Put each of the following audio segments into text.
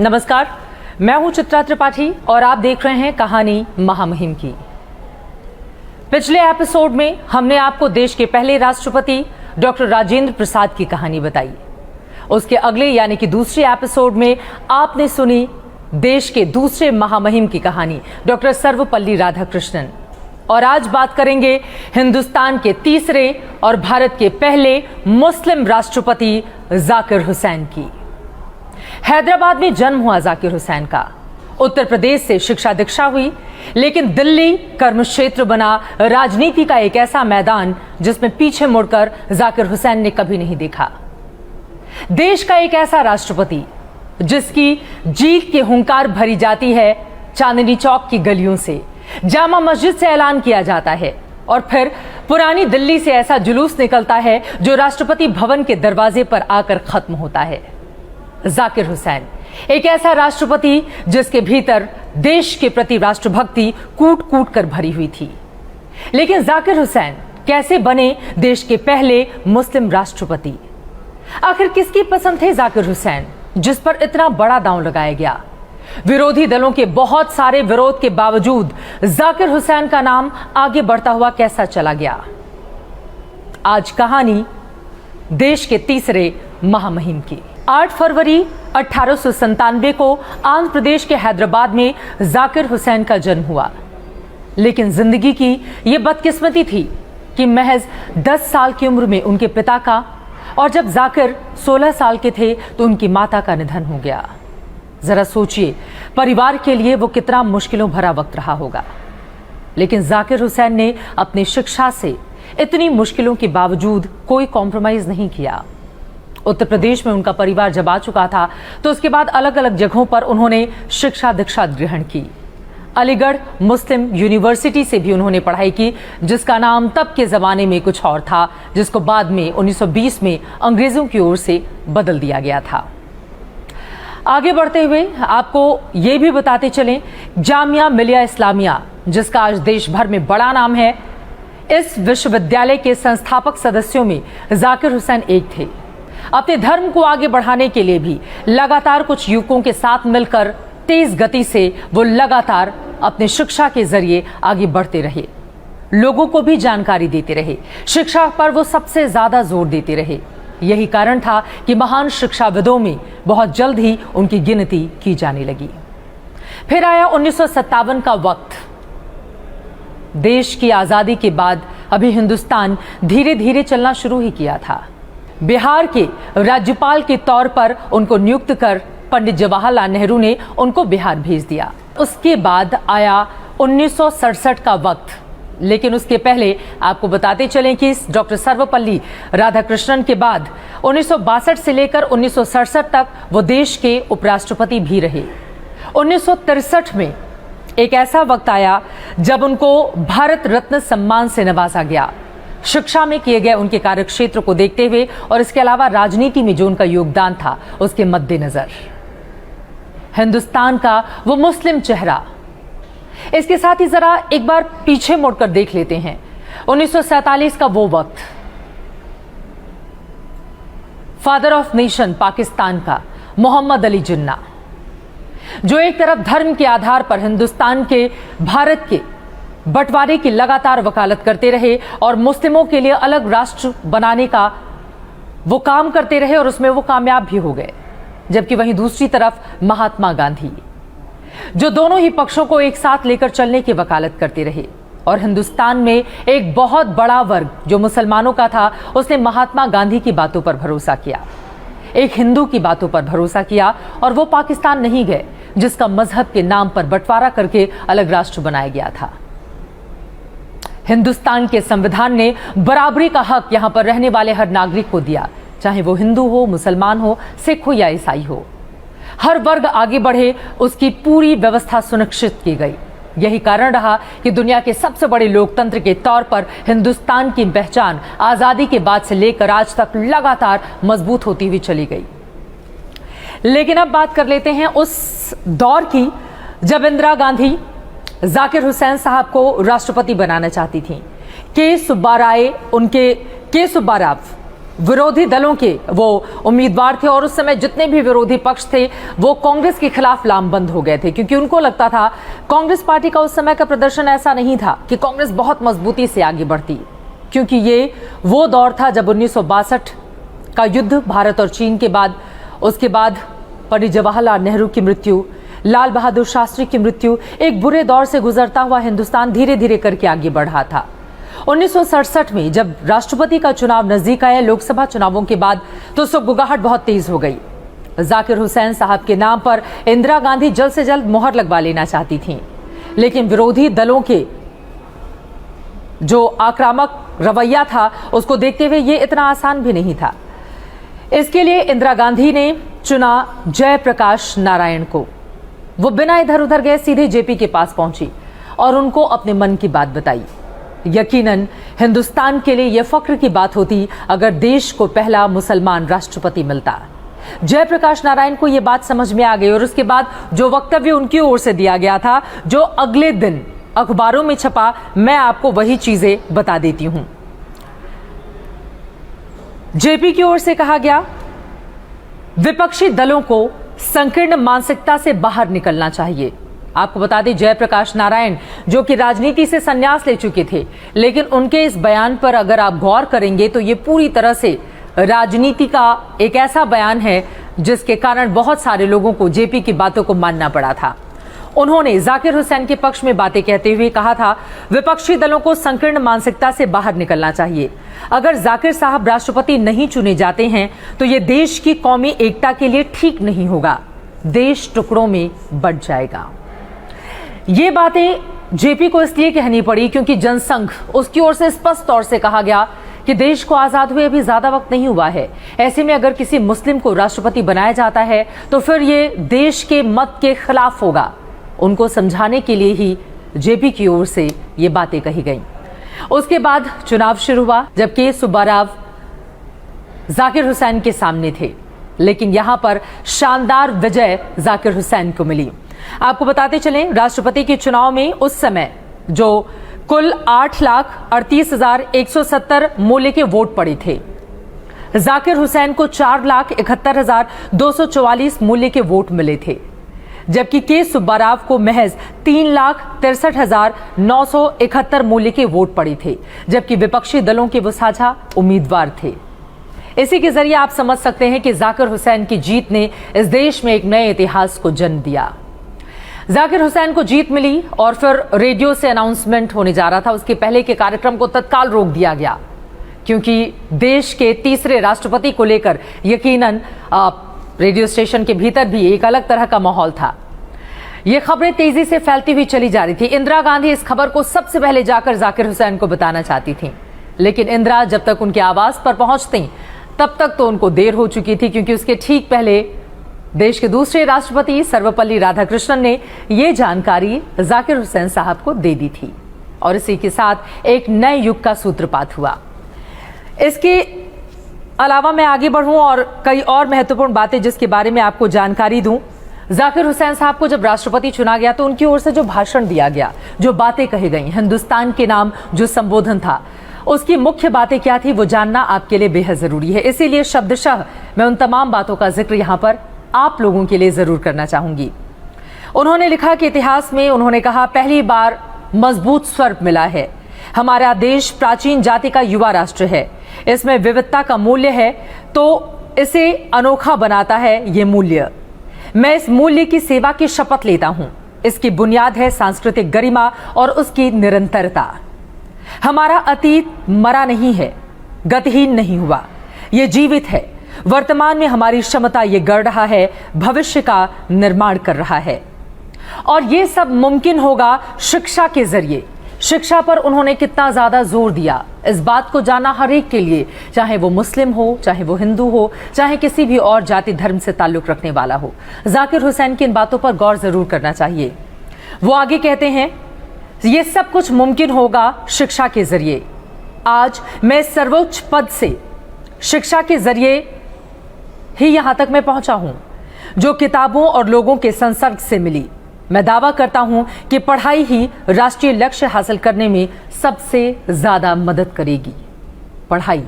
नमस्कार, मैं हूं चित्रा त्रिपाठी और आप देख रहे हैं कहानी महामहिम की। पिछले एपिसोड में हमने आपको देश के पहले राष्ट्रपति डॉक्टर राजेंद्र प्रसाद की कहानी बताई। उसके अगले यानी कि दूसरे एपिसोड में आपने सुनी देश के दूसरे महामहिम की कहानी डॉक्टर सर्वपल्ली राधाकृष्णन। और आज बात करेंगे हिंदुस्तान के तीसरे और भारत के पहले मुस्लिम राष्ट्रपति जाकिर हुसैन की। हैदराबाद में जन्म हुआ जाकिर हुसैन का। उत्तर प्रदेश से शिक्षा दीक्षा हुई, लेकिन दिल्ली कर्मक्षेत्र बना राजनीति का एक ऐसा मैदान जिसमें पीछे मुड़कर जाकिर हुसैन ने कभी नहीं देखा। देश का एक ऐसा राष्ट्रपति जिसकी जीत की हुंकार भरी जाती है चांदनी चौक की गलियों से, जामा मस्जिद से ऐलान किया जाता है और फिर पुरानी दिल्ली से ऐसा जुलूस निकलता है जो राष्ट्रपति भवन के दरवाजे पर आकर खत्म होता है। जाकिर हुसैन एक ऐसा राष्ट्रपति जिसके भीतर देश के प्रति राष्ट्रभक्ति कूट कूट कर भरी हुई थी। लेकिन जाकिर हुसैन कैसे बने देश के पहले मुस्लिम राष्ट्रपति? आखिर किसकी पसंद थे जाकिर हुसैन जिस पर इतना बड़ा दांव लगाया गया? विरोधी दलों के बहुत सारे विरोध के बावजूद जाकिर हुसैन का नाम आगे बढ़ता हुआ कैसा चला गया? आज कहानी देश के तीसरे महामहिम की। 8 फरवरी 1897 को आंध्र प्रदेश के हैदराबाद में जाकिर हुसैन का जन्म हुआ। लेकिन जिंदगी की यह बदकिस्मती थी कि महज 10 साल की उम्र में उनके पिता का और जब जाकिर 16 साल के थे तो उनकी माता का निधन हो गया। जरा सोचिए, परिवार के लिए वो कितना मुश्किलों भरा वक्त रहा होगा। लेकिन जाकिर हुसैन ने अपनी शिक्षा से इतनी मुश्किलों के बावजूद कोई कॉम्प्रोमाइज नहीं किया। उत्तर प्रदेश में उनका परिवार जब आ चुका था तो उसके बाद अलग अलग जगहों पर उन्होंने शिक्षा दीक्षा ग्रहण की। अलीगढ़ मुस्लिम यूनिवर्सिटी से भी उन्होंने पढ़ाई की, जिसका नाम तब के जमाने में कुछ और था, जिसको बाद में 1920 में अंग्रेजों की ओर से बदल दिया गया था। आगे बढ़ते हुए आपको ये भी बताते चलें, जामिया मिलिया इस्लामिया, जिसका आज देश भर में बड़ा नाम है, इस विश्वविद्यालय के संस्थापक सदस्यों में जाकिर हुसैन एक थे। अपने धर्म को आगे बढ़ाने के लिए भी लगातार कुछ युवकों के साथ मिलकर तेज गति से वो लगातार अपनी शिक्षा के जरिए आगे बढ़ते रहे, लोगों को भी जानकारी देते रहे, शिक्षा पर वो सबसे ज्यादा जोर देते रहे। यही कारण था कि महान शिक्षाविदों में बहुत जल्द ही उनकी गिनती की जाने लगी। फिर आया 1957 का वक्त। देश की आजादी के बाद अभी हिंदुस्तान धीरे धीरे चलना शुरू ही किया था। बिहार के राज्यपाल के तौर पर उनको नियुक्त कर पंडित जवाहरलाल नेहरू ने उनको बिहार भेज दिया। उसके बाद आया 1967 का वक्त। लेकिन उसके पहले आपको बताते चलें कि डॉक्टर सर्वपल्ली राधाकृष्णन के बाद 1962 से लेकर 1967 तक वो देश के उपराष्ट्रपति भी रहे। 1963 में एक ऐसा वक्त आया जब उनको भारत रत्न सम्मान से नवाजा गया। शिक्षा में किए गए उनके कार्यक्षेत्र को देखते हुए और इसके अलावा राजनीति में जो उनका योगदान था उसके मद्देनजर हिंदुस्तान का वो मुस्लिम चेहरा। इसके साथ ही जरा एक बार पीछे मुड़कर देख लेते हैं 1947 का वो वक्त। फादर ऑफ नेशन पाकिस्तान का मोहम्मद अली जिन्ना, जो एक तरफ धर्म के आधार पर हिंदुस्तान के भारत के बंटवारे की लगातार वकालत करते रहे और मुस्लिमों के लिए अलग राष्ट्र बनाने का वो काम करते रहे और उसमें वो कामयाब भी हो गए। जबकि वहीं दूसरी तरफ महात्मा गांधी, जो दोनों ही पक्षों को एक साथ लेकर चलने की वकालत करते रहे। और हिंदुस्तान में एक बहुत बड़ा वर्ग जो मुसलमानों का था, उसने महात्मा गांधी की बातों पर भरोसा किया, एक हिंदू की बातों पर भरोसा किया और वो पाकिस्तान नहीं गए जिसका मजहब के नाम पर बंटवारा करके अलग राष्ट्र बनाया गया था। हिंदुस्तान के संविधान ने बराबरी का हक यहां पर रहने वाले हर नागरिक को दिया, चाहे वो हिंदू हो, मुसलमान हो, सिख हो या ईसाई हो। हर वर्ग आगे बढ़े उसकी पूरी व्यवस्था सुनिश्चित की गई। यही कारण रहा कि दुनिया के सबसे बड़े लोकतंत्र के तौर पर हिंदुस्तान की पहचान आजादी के बाद से लेकर आज तक लगातार मजबूत होती हुई चली गई। लेकिन अब बात कर लेते हैं उस दौर की जब इंदिरा गांधी जाकिर हुसैन साहब को राष्ट्रपति बनाना चाहती थी। के सुब्बाराव विरोधी दलों के वो उम्मीदवार थे और उस समय जितने भी विरोधी पक्ष थे वो कांग्रेस के खिलाफ लामबंद हो गए थे, क्योंकि उनको लगता था कांग्रेस पार्टी का उस समय का प्रदर्शन ऐसा नहीं था कि कांग्रेस बहुत मजबूती से आगे बढ़ती, क्योंकि ये वो दौर था जब 1962 का युद्ध भारत और चीन के बाद, उसके बाद पंडित जवाहरलाल नेहरू की मृत्यु, लाल बहादुर शास्त्री की मृत्यु, एक बुरे दौर से गुजरता हुआ हिंदुस्तान धीरे धीरे करके आगे बढ़ा था। 1967 में जब राष्ट्रपति का चुनाव नजदीक आया, लोकसभा चुनावों के बाद, तो सुगबुगाहट बहुत तेज हो गई। जाकिर हुसैन साहब के नाम पर इंदिरा गांधी जल्द से जल्द मोहर लगवा लेना चाहती थीं, लेकिन विरोधी दलों के जो आक्रामक रवैया था उसको देखते हुए ये इतना आसान भी नहीं था। इसके लिए इंदिरा गांधी ने चुना जयप्रकाश नारायण को। वो बिना इधर उधर गए सीधे जेपी के पास पहुंची और उनको अपने मन की बात बताई। यकीनन हिंदुस्तान के लिए यह फख्र की बात होती अगर देश को पहला मुसलमान राष्ट्रपति मिलता। जयप्रकाश नारायण को यह बात समझ में आ गई और उसके बाद जो वक्तव्य उनकी ओर से दिया गया था, जो अगले दिन अखबारों में छपा, मैं आपको वही चीजें बता देती हूं। जेपी की ओर से कहा गया, विपक्षी दलों को संकीर्ण मानसिकता से बाहर निकलना चाहिए। आपको बता दें, जयप्रकाश नारायण जो कि राजनीति से संन्यास ले चुके थे, लेकिन उनके इस बयान पर अगर आप गौर करेंगे तो ये पूरी तरह से राजनीति का एक ऐसा बयान है जिसके कारण बहुत सारे लोगों को जेपी की बातों को मानना पड़ा था। उन्होंने जाकिर हुसैन के पक्ष में बातें कहते हुए कहा था, विपक्षी दलों को संकीर्ण मानसिकता से बाहर निकलना चाहिए। अगर जाकिर साहब राष्ट्रपति नहीं चुने जाते हैं तो ये देश की कौमी एकता के लिए ठीक नहीं होगा, देश टुकड़ों में बंट जाएगा। ये बातें जेपी को इसलिए कहनी पड़ी क्योंकि जनसंघ, उसकी ओर से स्पष्ट तौर से कहा गया कि देश को आजाद हुए अभी ज्यादा वक्त नहीं हुआ है। ऐसे में अगर किसी मुस्लिम को राष्ट्रपति बनाया जाता है तो फिर ये देश के मत के खिलाफ होगा। उनको समझाने के लिए ही जेपी की ओर से ये बातें कही गईं। उसके बाद चुनाव शुरू हुआ, जबकि सुब्बाराव जाकिर हुसैन के सामने थे, लेकिन यहां पर शानदार विजय जाकिर हुसैन को मिली। आपको बताते चलें, राष्ट्रपति के चुनाव में उस समय जो कुल 8,38,170 मूल्य के वोट पड़े थे, जाकिर हुसैन को 4,71,244 मूल्य के वोट मिले थे, जबकि के सुब्बाराव को महज 3,63,971 मूल्य के वोट पड़े थे, जबकि विपक्षी दलों के वो साझा उम्मीदवार थे। इसी के जरिए आप समझ सकते हैं कि जाकिर हुसैन की जीत ने इस देश में एक नए इतिहास को जन्म दिया। जाकिर हुसैन को जीत मिली और फिर रेडियो से अनाउंसमेंट होने जा रहा था, उसके पहले के कार्यक्रम को तत्काल रोक दिया गया, क्योंकि देश के तीसरे राष्ट्रपति को लेकर यकीनन रेडियो स्टेशन के भीतर भी एक अलग तरह का माहौल था। ये खबरें तेजी से फैलती हुई चली जा रही थी। इंदिरा गांधी इस खबर को सबसे पहले जाकर जाकिर हुसैन को बताना चाहती थी, लेकिन इंदिरा जब तक उनके आवास पर पहुंचती तब तक तो उनको देर हो चुकी थी, क्योंकि उसके ठीक पहले देश के दूसरे राष्ट्रपति सर्वपल्ली राधाकृष्णन ने यह जानकारी जाकिर हुसैन साहब को दे दी थी और इसी के साथ एक नए युग का सूत्रपात हुआ। इसके अलावा मैं आगे बढ़ूं और कई और महत्वपूर्ण बातें जिसके बारे में आपको जानकारी दूं। जाकिर हुसैन साहब को जब राष्ट्रपति चुना गया तो उनकी ओर से जो भाषण दिया गया, जो बातें कही गई, हिंदुस्तान के नाम जो संबोधन था, उसकी मुख्य बातें क्या थी वो जानना आपके लिए बेहद जरूरी है। इसीलिए शब्दशः मैं उन तमाम बातों का जिक्र यहां पर आप लोगों के लिए जरूर करना चाहूंगी। उन्होंने लिखा कि इतिहास में, उन्होंने कहा, पहली बार मजबूत स्वर मिला है। हमारा देश प्राचीन जाति का युवा राष्ट्र है, इसमें विविधता का मूल्य है, तो इसे अनोखा बनाता है ये मूल्य। मैं इस मूल्य की सेवा की शपथ लेता हूं। इसकी बुनियाद है सांस्कृतिक गरिमा और उसकी निरंतरता। हमारा अतीत मरा नहीं है, गतिहीन नहीं हुआ, ये जीवित है। वर्तमान में हमारी क्षमता ये गढ़ रहा है, भविष्य का निर्माण कर रहा है, और ये सब मुमकिन होगा शिक्षा के जरिए। शिक्षा पर उन्होंने कितना ज्यादा जोर दिया, इस बात को जाना हर एक के लिए, चाहे वो मुस्लिम हो, चाहे वो हिंदू हो, चाहे किसी भी और जाति धर्म से ताल्लुक रखने वाला हो। जाकिर हुसैन की इन बातों पर गौर जरूर करना चाहिए। वो आगे कहते हैं, ये सब कुछ मुमकिन होगा शिक्षा के जरिए। आज मैं सर्वोच्च पद से शिक्षा के जरिए ही यहां तक मैं पहुंचा हूं, जो किताबों और लोगों के संसर्ग से मिली। मैं दावा करता हूं कि पढ़ाई ही राष्ट्रीय लक्ष्य हासिल करने में सबसे ज्यादा मदद करेगी। पढ़ाई,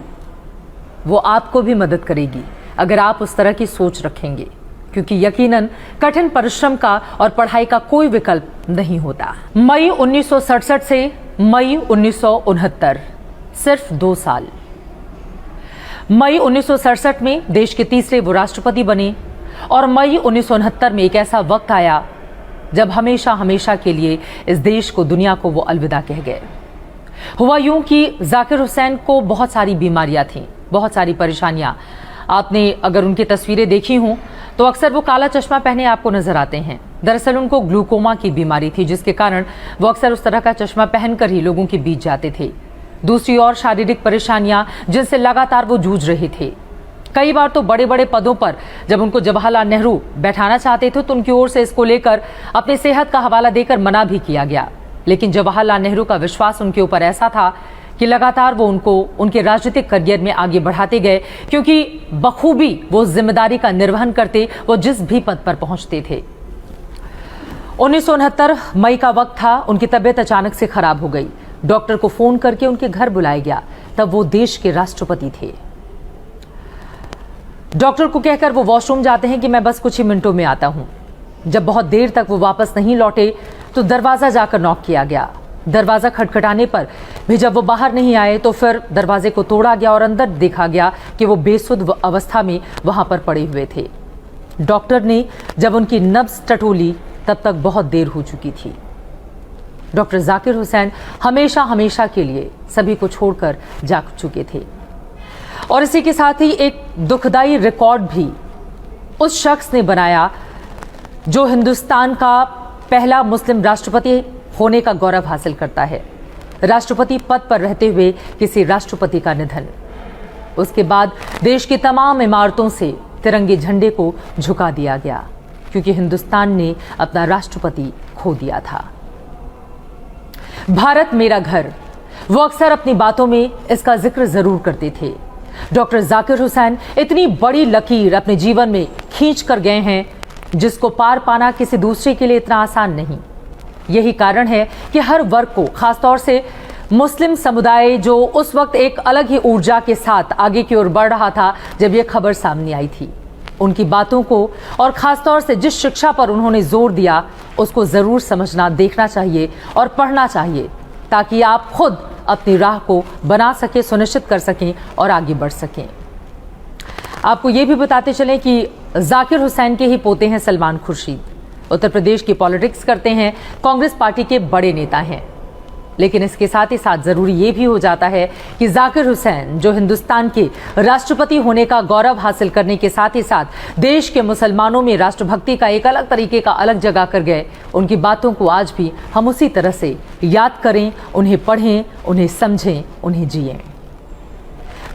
वो आपको भी मदद करेगी अगर आप उस तरह की सोच रखेंगे, क्योंकि यकीनन कठिन परिश्रम का और पढ़ाई का कोई विकल्प नहीं होता। मई 1967 से मई 1969, सिर्फ 2 साल। मई 1967 में देश के तीसरे वो राष्ट्रपति बने और मई 1969 में एक ऐसा वक्त आया जब हमेशा हमेशा के लिए इस देश को, दुनिया को वो अलविदा कह गए। हुआ यूं कि जाकिर हुसैन को बहुत सारी बीमारियां थीं, बहुत सारी परेशानियां। आपने अगर उनकी तस्वीरें देखी हों तो अक्सर वो काला चश्मा पहने आपको नजर आते हैं। दरअसल उनको ग्लूकोमा की बीमारी थी, जिसके कारण वो अक्सर उस तरह का चश्मा पहनकर ही लोगों के बीच जाते थे। दूसरी ओर शारीरिक परेशानियां जिनसे लगातार वो जूझ रहे थे। कई बार तो बड़े बड़े पदों पर जब उनको जवाहरलाल नेहरू बैठाना चाहते थे तो उनकी ओर से इसको लेकर अपनी सेहत का हवाला देकर मना भी किया गया, लेकिन जवाहरलाल नेहरू का विश्वास उनके ऊपर ऐसा था कि लगातार वो उनको उनके राजनीतिक करियर में आगे बढ़ाते गए, क्योंकि बखूबी वो जिम्मेदारी का निर्वहन करते, वो जिस भी पद पर पहुंचते थे। 1969 मई का वक्त था। उनकी तबीयत अचानक से खराब हो गई। डॉक्टर को फोन करके उनके घर बुलाया गया। तब वो देश के राष्ट्रपति थे। डॉक्टर को कहकर वो वॉशरूम जाते हैं कि मैं बस कुछ ही मिनटों में आता हूं। जब बहुत देर तक वो वापस नहीं लौटे तो दरवाजा जाकर नॉक किया गया। दरवाजा खटखटाने पर भी जब वो बाहर नहीं आए तो फिर दरवाजे को तोड़ा गया और अंदर देखा गया कि वो बेसुध अवस्था में वहां पर पड़े हुए थे। डॉक्टर ने जब उनकी नब्ज टटोली तब तक बहुत देर हो चुकी थी। डॉक्टर जाकिर हुसैन हमेशा हमेशा के लिए सभी को छोड़कर जा चुके थे। और इसी के साथ ही एक दुखदाई रिकॉर्ड भी उस शख्स ने बनाया जो हिंदुस्तान का पहला मुस्लिम राष्ट्रपति होने का गौरव हासिल करता है। राष्ट्रपति पद पर रहते हुए किसी राष्ट्रपति का निधन। उसके बाद देश की तमाम इमारतों से तिरंगे झंडे को झुका दिया गया, क्योंकि हिंदुस्तान ने अपना राष्ट्रपति खो दिया था। भारत मेरा घर, वो अक्सर अपनी बातों में इसका जिक्र जरूर करते थे। डॉक्टर जाकिर हुसैन इतनी बड़ी लकीर अपने जीवन में खींच कर गए हैं जिसको पार पाना किसी दूसरे के लिए इतना आसान नहीं। यही कारण है कि हर वर्ग को, खासतौर से मुस्लिम समुदाय जो उस वक्त एक अलग ही ऊर्जा के साथ आगे की ओर बढ़ रहा था जब यह खबर सामने आई थी, उनकी बातों को और खासतौर से जिस शिक्षा पर उन्होंने जोर दिया उसको जरूर समझना, देखना चाहिए और पढ़ना चाहिए, ताकि आप खुद अपनी राह को बना सके, सुनिश्चित कर सकें और आगे बढ़ सकें। आपको ये भी बताते चलें कि जाकिर हुसैन के ही पोते हैं सलमान खुर्शीद। उत्तर प्रदेश की पॉलिटिक्स करते हैं, कांग्रेस पार्टी के बड़े नेता हैं। लेकिन इसके साथ ही साथ जरूरी ये भी हो जाता है कि जाकिर हुसैन जो हिंदुस्तान के राष्ट्रपति होने का गौरव हासिल करने के साथ ही साथ देश के मुसलमानों में राष्ट्रभक्ति का एक अलग तरीके का अलग जगह कर गए, उनकी बातों को आज भी हम उसी तरह से याद करें, उन्हें पढ़ें, उन्हें समझें, उन्हें जिएं।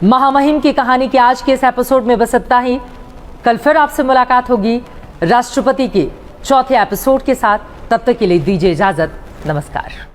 महामहिम की कहानी के आज के इस एपिसोड में बस इतना ही। कल फिर आपसे मुलाकात होगी राष्ट्रपति के चौथे एपिसोड के साथ। तब तक के लिए दीजिए इजाजत। नमस्कार।